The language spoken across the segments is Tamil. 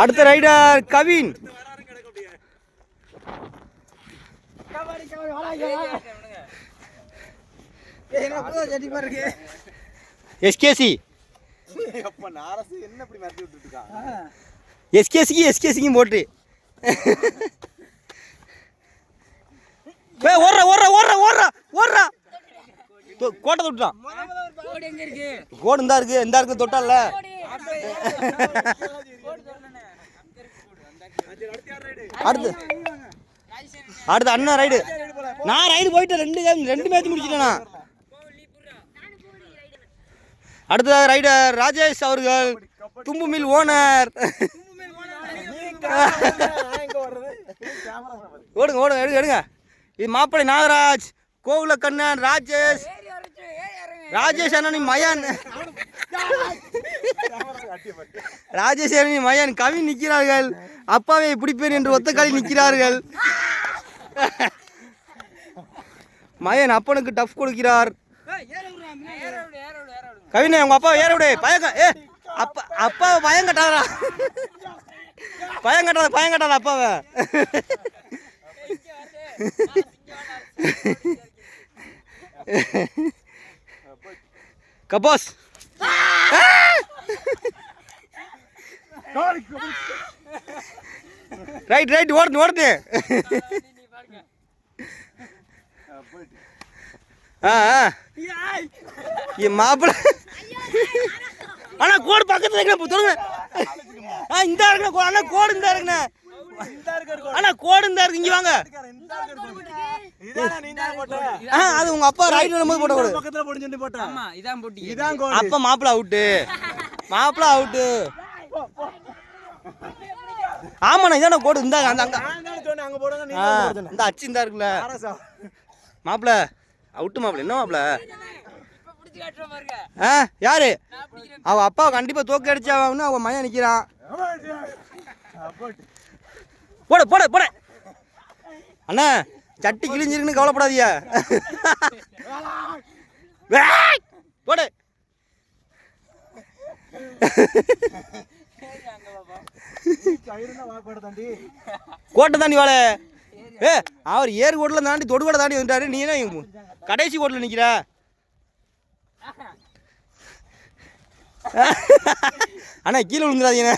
அடுத்த ரைடர் கவின். எஸ்கேசி எஸ்கேசிக்கு போட்டு ஓடுறா ஓடுறா ஓடுறா ஓடுறா ஓடுறா கோட்டை தொட்டுட்டான். கோடு இந்தா இருக்கு, இந்த இருக்கு தொட்டால. அடுத்து அடுத்து அண்ணா ரைடு. நான் ரைடு போயிட்டேன், ரெண்டு மேட்ச் முடிச்சிட்டேண்ணா. அடுத்ததாக ரைடர் ராஜேஷ் அவர்கள், தும்பு மில் ஓனர். ஓடுங்க ஓடுங்க, எடுங்க எடுங்க. இது மாப்பிள்ளை நாகராஜ், கோகுல கண்ணன், ராஜேஷ் அண்ணனி மயான், ராஜேஷ் அண்ணனி மயான் கவின் நிற்கிறார்கள். அப்பாவை பிடிப்பேன் என்று ஒத்த காலில் நிற்கிறார்கள். மயன் அப்பனுக்கு டஃப் கொடுக்கிறார். கவினே உங்க அப்பா ஏற விடு. அப்பாவை பயம் கட்டாதா, பயம் கட்டாத அப்பாவை. கபாஸ் ரைட் ரைட் ஓடுது ஓடுது. மாப்பிள்ள அண்ணா கோடு பக்கத்துல இருக்குண்ணே. இந்த இருக்குண்ணே அண்ணா, கோடு இந்த இருக்குண்ணே அண்ணா, கோடு இந்த இருக்கு. இங்க வாங்க. அது உங்க அப்பா ரைட் வரும்போது போட்ட கோடு. அப்ப மாப்பிள்ள அவுட்டு, மாப்பிள்ள அவுட்டு. ஆமாண்ணா இதான கோடு. இந்த இந்த அச்சு இந்த இருக்குல்ல மாப்பிள்ள அவுட்டு. மாப்பிள்ள என்ன மாப்பிள்ள? யாரு அவ அப்பாவை கண்டிப்பா தோக்க அடிச்சாவன்னு அவ மையம் நிக்கிறான். போட போட போட அண்ணா, சட்டி கிழிஞ்சிருக்குன்னு கவலைப்படாதீங்க. போடு. கோட்டை தாண்டி வாழ. அவர் ஏறு கோட்டில் தாண்டி தொடுகோடை தாண்டி வந்துட்டாரு. நீ என்ன கடைசி கோட்டில் நிற்கிற? அண்ணா கீழே விழுந்துடாதீங்க.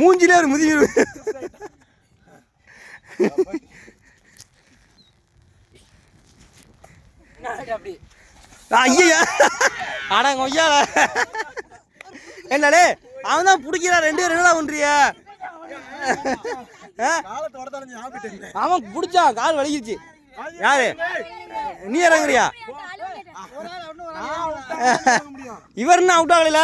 மூஞ்சிலே ஒரு முதிர். ஐயா ஆனா ஐயா என்னடே அவன் தான் பிடிக்கிறான். 2 பேரும் என்னடா பண்றிய? அவன் பிடிச்சான், கால் வலிக்கிச்சு. யாரு நீ இறங்குறியா? இவர் என்ன அவுட் ஆகல?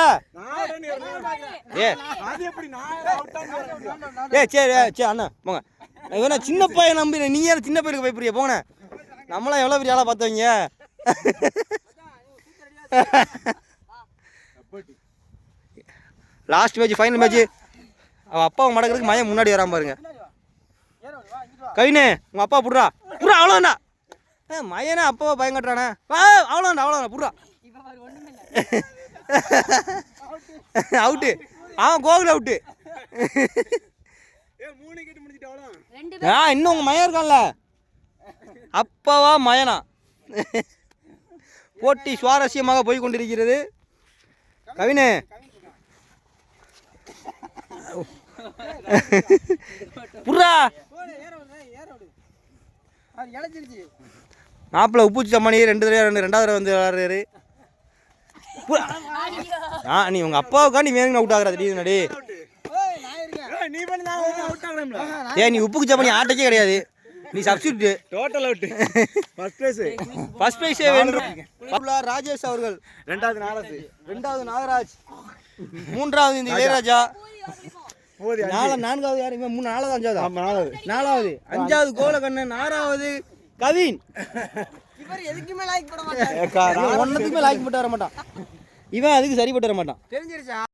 சரி சரி அண்ணா போங்க. இவனா சின்ன பையன் நம்பி நீ யாரும் சின்ன பையனுக்கு பயப்படுறிய? போங்க. நம்மளாம் எவ்வளோ பெரிய ஆளா பார்த்தவங்க. Last match, final match. அவன் அப்பாவை மடக்கிறதுக்கு மயம் முன்னாடி வராம பாருங்க. கவினே உங்க அப்பா புடுறா புடுறா. அவ்வளோண்ணா மயனே அப்பாவை பயம் கட்டுறானே. அவ்வளோண்ணா அவ்வளோண்ணா புடுறா. அவுட்டு. அவன் கோகுல் அவுட்டு. இன்னும் உங்க மயம் இருக்கான்ல. அப்பாவா மயனா? போட்டி சுவாரஸ்யமாக போய் கொண்டிருக்கிறது. கவினே புர்ரா. மாப்பிள்ள உப்பு சம்மணி 2 தடவை 2வது வந்து விளாடுறாரு. நீ உங்க அப்பாவுக்காண்டி வேணுங்க அவுட் ஆகுறது. நீ உப்புக்கு சம்மணி ஆட்டக்கே கிடையாது. நீ substitute. Total out. First prize வென்று ராஜேஷ் அவர்கள். 2வது நாகராஜ். 3வது இந்த இளையராஜா. 4வது யாரு? 4வது 5வது 5வது கோலக்கண்ணன். 6வது கவின். எதுக்குமே லைக் போட மாட்டான். ஒன்னத்துக்குமே லைக் போட்டு வர மாட்டான். இவன் அதுக்கு சரிப்பட்டு வர மாட்டான். தெரிஞ்சிருச்சா?